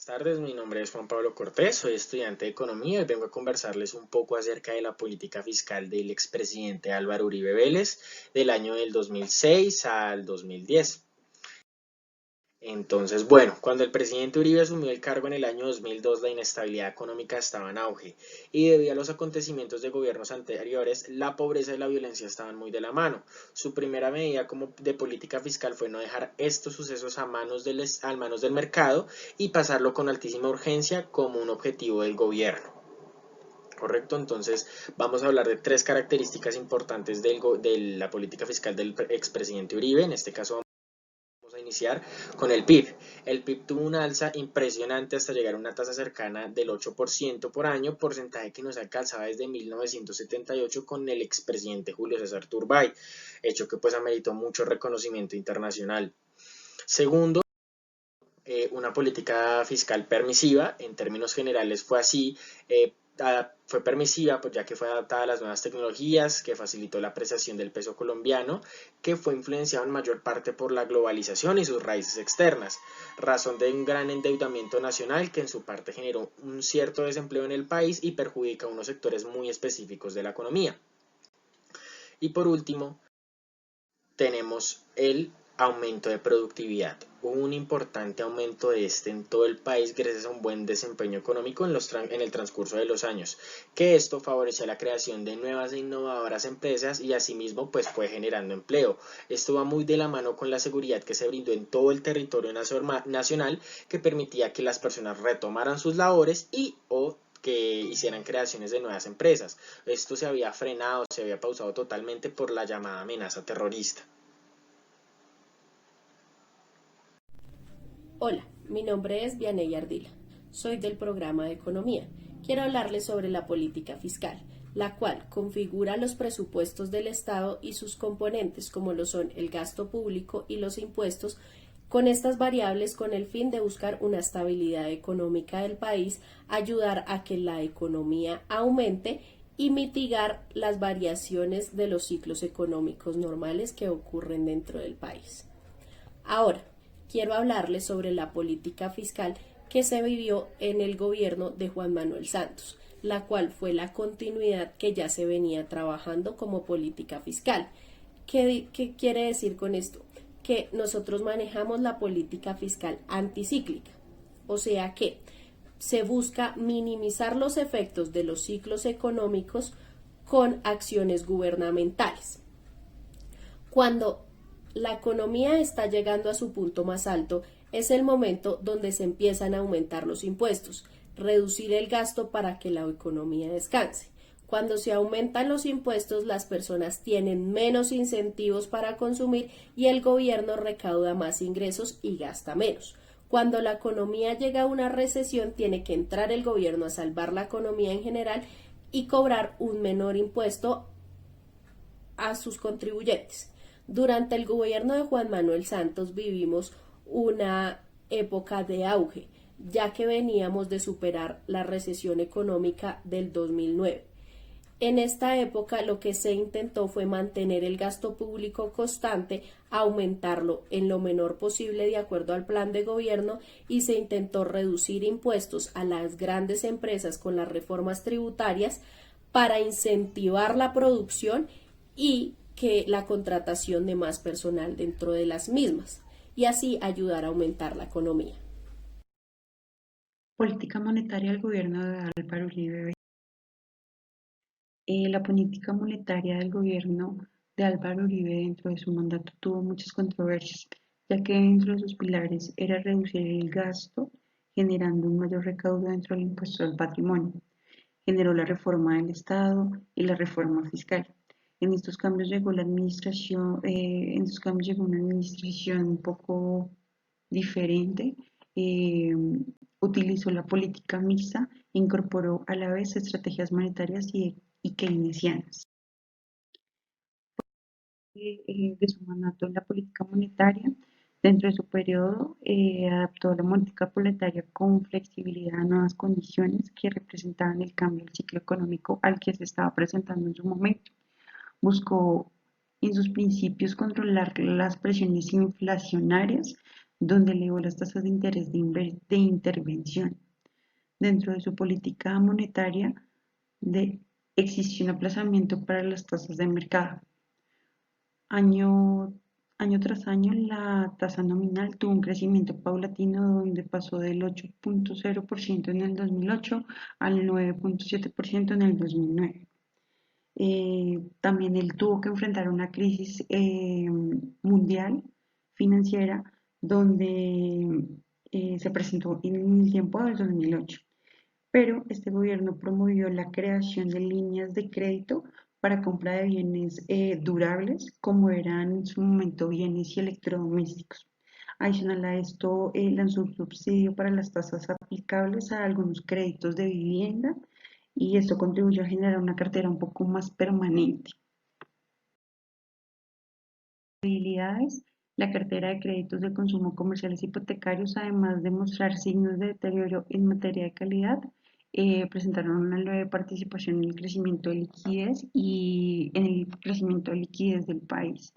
tardes, mi nombre es Juan Pablo Cortés, soy estudiante de Economía y vengo a conversarles un poco acerca de la política fiscal del expresidente Álvaro Uribe Vélez del año del 2006 al 2010. Entonces, bueno, cuando el presidente Uribe asumió el cargo en el año 2002, la inestabilidad económica estaba en auge y debido a los acontecimientos de gobiernos anteriores, la pobreza y la violencia estaban muy de la mano. Su primera medida como de política fiscal fue no dejar estos sucesos a manos del mercado y pasarlo con altísima urgencia como un objetivo del gobierno. Correcto, entonces vamos a hablar de tres características importantes de la política fiscal del expresidente Uribe. En este caso vamos a iniciar con el PIB. El PIB tuvo una alza impresionante hasta llegar a una tasa cercana del 8% por año, porcentaje que no se alcanzaba desde 1978 con el expresidente Julio César Turbay, hecho que pues ameritó mucho reconocimiento internacional. Segundo, una política fiscal permisiva, en términos generales fue así, fue permisiva pues ya que fue adaptada a las nuevas tecnologías, que facilitó la apreciación del peso colombiano, que fue influenciado en mayor parte por la globalización y sus raíces externas, razón de un gran endeudamiento nacional que en su parte generó un cierto desempleo en el país y perjudica a unos sectores muy específicos de la economía. Y por último, tenemos el aumento de productividad. Hubo un importante aumento de este en todo el país gracias a un buen desempeño económico en el transcurso de los años, que esto favoreció la creación de nuevas e innovadoras empresas y asimismo pues fue generando empleo. Esto va muy de la mano con la seguridad que se brindó en todo el territorio nacional, que permitía que las personas retomaran sus labores y o que hicieran creaciones de nuevas empresas. Esto se había frenado, se había pausado totalmente por la llamada amenaza terrorista. Hola, mi nombre es Vianey Ardila. Soy del programa de Economía. Quiero hablarles sobre la política fiscal, la cual configura los presupuestos del Estado y sus componentes, como lo son el gasto público y los impuestos, con estas variables con el fin de buscar una estabilidad económica del país, ayudar a que la economía aumente y mitigar las variaciones de los ciclos económicos normales que ocurren dentro del país. Ahora, quiero hablarles sobre la política fiscal que se vivió en el gobierno de Juan Manuel Santos, la cual fue la continuidad que ya se venía trabajando como política fiscal. ¿Qué quiere decir con esto? Que nosotros manejamos la política fiscal anticíclica, o sea que se busca minimizar los efectos de los ciclos económicos con acciones gubernamentales. Cuando la economía está llegando a su punto más alto, es el momento donde se empiezan a aumentar los impuestos, reducir el gasto para que la economía descanse. Cuando se aumentan los impuestos, las personas tienen menos incentivos para consumir y el gobierno recauda más ingresos y gasta menos. Cuando la economía llega a una recesión, tiene que entrar el gobierno a salvar la economía en general y cobrar un menor impuesto a sus contribuyentes. Durante el gobierno de Juan Manuel Santos vivimos una época de auge, ya que veníamos de superar la recesión económica del 2009. En esta época lo que se intentó fue mantener el gasto público constante, aumentarlo en lo menor posible de acuerdo al plan de gobierno y se intentó reducir impuestos a las grandes empresas con las reformas tributarias para incentivar la producción y que la contratación de más personal dentro de las mismas y así ayudar a aumentar la economía. Política monetaria del gobierno de Álvaro Uribe. La política monetaria del gobierno de Álvaro Uribe dentro de su mandato tuvo muchas controversias, ya que dentro de sus pilares era reducir el gasto, generando un mayor recaudo dentro del impuesto al patrimonio. Generó la reforma del Estado y la reforma fiscal. En estos cambios llegó la administración, en estos cambios llegó una administración un poco diferente. eh, Utilizó la política mixta e incorporó a la vez estrategias monetarias y keynesianas. De su mandato en la política monetaria, dentro de su periodo, adaptó la política monetaria con flexibilidad a nuevas condiciones que representaban el cambio del ciclo económico al que se estaba presentando en su momento. Buscó en sus principios controlar las presiones inflacionarias donde elevó las tasas de interés de intervención. Dentro de su política monetaria existió un aplazamiento para las tasas de mercado. Año, año tras año, la tasa nominal tuvo un crecimiento paulatino donde pasó del 8.0% en el 2008 al 9.7% en el 2009. También él tuvo que enfrentar una crisis mundial financiera donde se presentó en el tiempo del 2008. Pero este gobierno promovió la creación de líneas de crédito para compra de bienes durables, como eran en su momento bienes y electrodomésticos. Adicional a esto, lanzó un subsidio para las tasas aplicables a algunos créditos de vivienda y esto contribuyó a generar una cartera un poco más permanente. Habilidades. La cartera de créditos de consumo comerciales hipotecarios, además de mostrar signos de deterioro en materia de calidad, presentaron una leve participación en el crecimiento de liquidez y en el crecimiento de liquidez del país.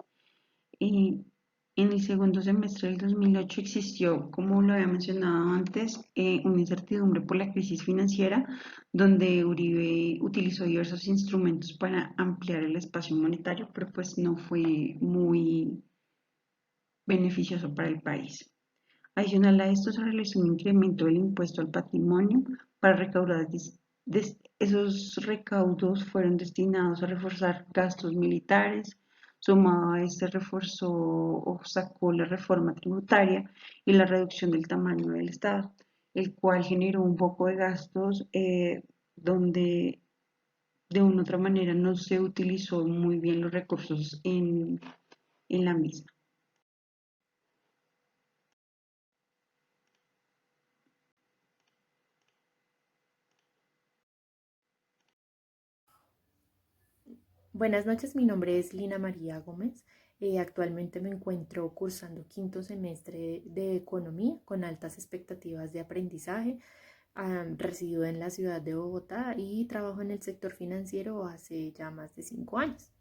En el segundo semestre del 2008 existió, como lo había mencionado antes, una incertidumbre por la crisis financiera, donde Uribe utilizó diversos instrumentos para ampliar el espacio monetario, pero pues no fue muy beneficioso para el país. Adicional a esto, se realizó un incremento del impuesto al patrimonio para recaudar. Esos recaudos fueron destinados a reforzar gastos militares. Sumado a este, reforzó o sacó la reforma tributaria y la reducción del tamaño del Estado, el cual generó un poco de gastos donde de una u otra manera no se utilizó muy bien los recursos en la misma. Buenas noches, mi nombre es Lina María Gómez. Actualmente me encuentro cursando quinto semestre de Economía con altas expectativas de aprendizaje. Resido en la ciudad de Bogotá y trabajo en el sector financiero hace ya más de 5 años.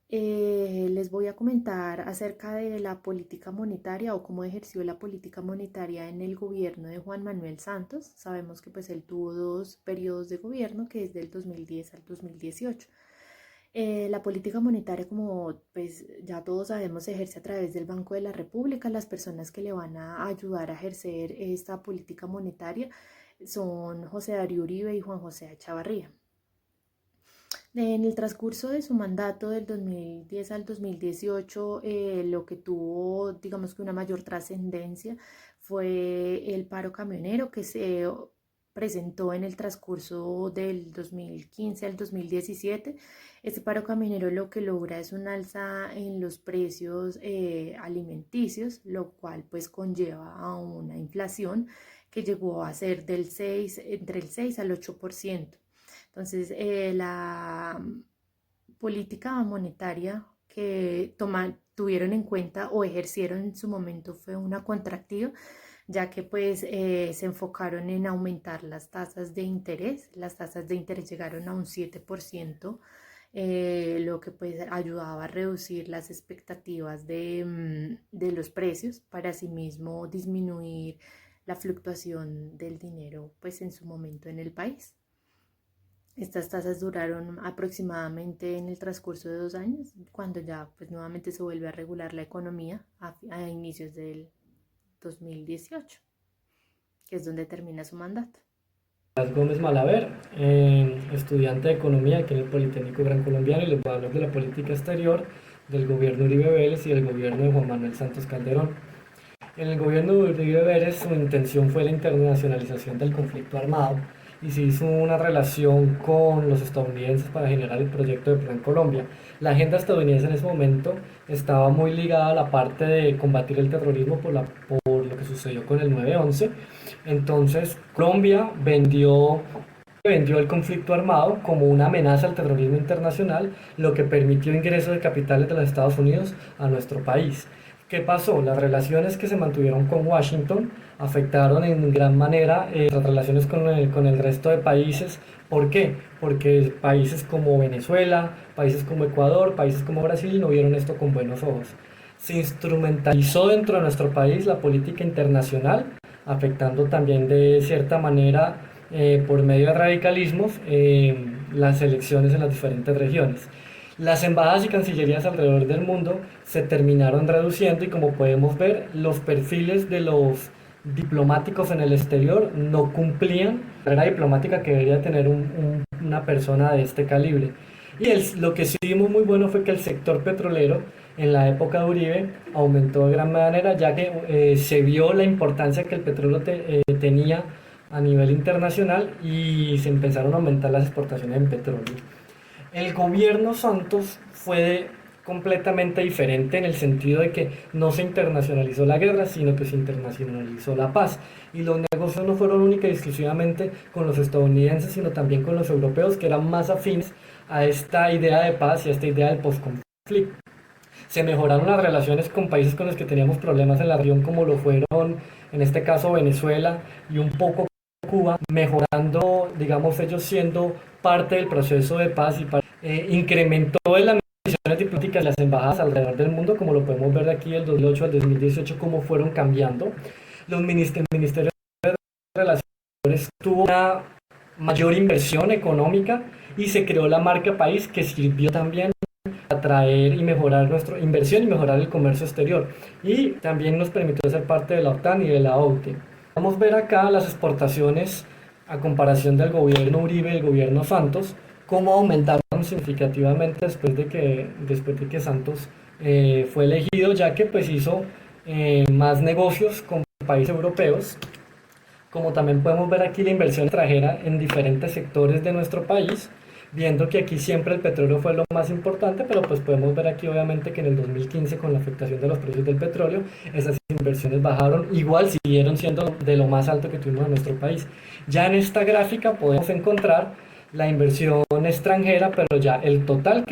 Les voy a comentar acerca de la política monetaria o cómo ejerció la política monetaria en el gobierno de Juan Manuel Santos. Sabemos que pues él tuvo 2 periodos de gobierno, que es del 2010 al 2018. La política monetaria, como pues ya todos sabemos, se ejerce a través del Banco de la República. Las personas que le van a ayudar a ejercer esta política monetaria son José Darío Uribe y Juan José Echavarría. En el transcurso de su mandato del 2010 al 2018, lo que tuvo, digamos que una mayor trascendencia fue el paro camionero que se presentó en el transcurso del 2015 al 2017. Este paro camionero lo que logra es un alza en los precios alimenticios, lo cual pues conlleva a una inflación que llegó a ser entre el 6 al 8%. Entonces, la política monetaria que tuvieron en cuenta o ejercieron en su momento fue una contractiva, ya que pues se enfocaron en aumentar las tasas de interés. Las tasas de interés llegaron a un 7%, lo que pues ayudaba a reducir las expectativas de los precios para asimismo disminuir la fluctuación del dinero pues en su momento en el país. Estas tasas duraron aproximadamente en el transcurso de 2 años, cuando ya pues nuevamente se vuelve a regular la economía a inicios del 2018, que es donde termina su mandato. Gómez Malaver, estudiante de Economía aquí en el Politécnico Gran Colombiano, y les voy a hablar de la política exterior del gobierno Uribe Vélez y del gobierno de Juan Manuel Santos Calderón. En el gobierno de Uribe Vélez su intención fue la internacionalización del conflicto armado y se hizo una relación con los estadounidenses para generar el proyecto de Plan Colombia. La agenda estadounidense en ese momento estaba muy ligada a la parte de combatir el terrorismo por lo que sucedió con el 9/11. Entonces Colombia vendió el conflicto armado como una amenaza al terrorismo internacional, lo que permitió ingresos de capitales de los Estados Unidos a nuestro país. ¿Qué pasó? Las relaciones que se mantuvieron con Washington afectaron en gran manera las relaciones con el resto de países. ¿Por qué? Porque países como Venezuela, países como Ecuador, países como Brasil no vieron esto con buenos ojos. se instrumentalizó dentro de nuestro país la política internacional, afectando también de cierta manera por medio de radicalismos las elecciones en las diferentes regiones. Las embajadas y cancillerías alrededor del mundo se terminaron reduciendo y como podemos ver, los perfiles de los diplomáticos en el exterior no cumplían la carrera diplomática que debería tener una persona de este calibre. Y lo que sí vimos muy bueno fue que el sector petrolero en la época de Uribe aumentó de gran manera, ya que se vio la importancia que el petróleo tenía a nivel internacional y se empezaron a aumentar las exportaciones en petróleo. El gobierno Santos fue completamente diferente en el sentido de que no se internacionalizó la guerra, sino que se internacionalizó la paz. Y los negocios no fueron única y exclusivamente con los estadounidenses, sino también con los europeos, que eran más afines a esta idea de paz y a esta idea del postconflicto. Se mejoraron las relaciones con países con los que teníamos problemas en la región, como lo fueron en este caso Venezuela y un poco Cuba, mejorando, digamos, ellos siendo parte del proceso de paz y incrementó las misiones diplomáticas de las embajadas alrededor del mundo, como lo podemos ver de aquí del 2008 al 2018, cómo fueron cambiando. El Ministerio de Relaciones tuvo una mayor inversión económica y se creó la marca país, que sirvió también a atraer y mejorar nuestra inversión y mejorar el comercio exterior, y también nos permitió ser parte de la OTAN y de la OUTE. Vamos a ver acá las exportaciones a comparación del gobierno Uribe y el gobierno Santos, cómo aumentaron significativamente después de que Santos fue elegido, ya que pues hizo más negocios con países europeos. Como también podemos ver aquí la inversión extranjera en diferentes sectores de nuestro país, viendo que aquí siempre el petróleo fue lo más importante, pero pues podemos ver aquí obviamente que en el 2015, con la afectación de los precios del petróleo, esas inversiones bajaron, igual siguieron siendo de lo más alto que tuvimos en nuestro país. Ya en esta gráfica podemos encontrar la inversión extranjera, pero ya el total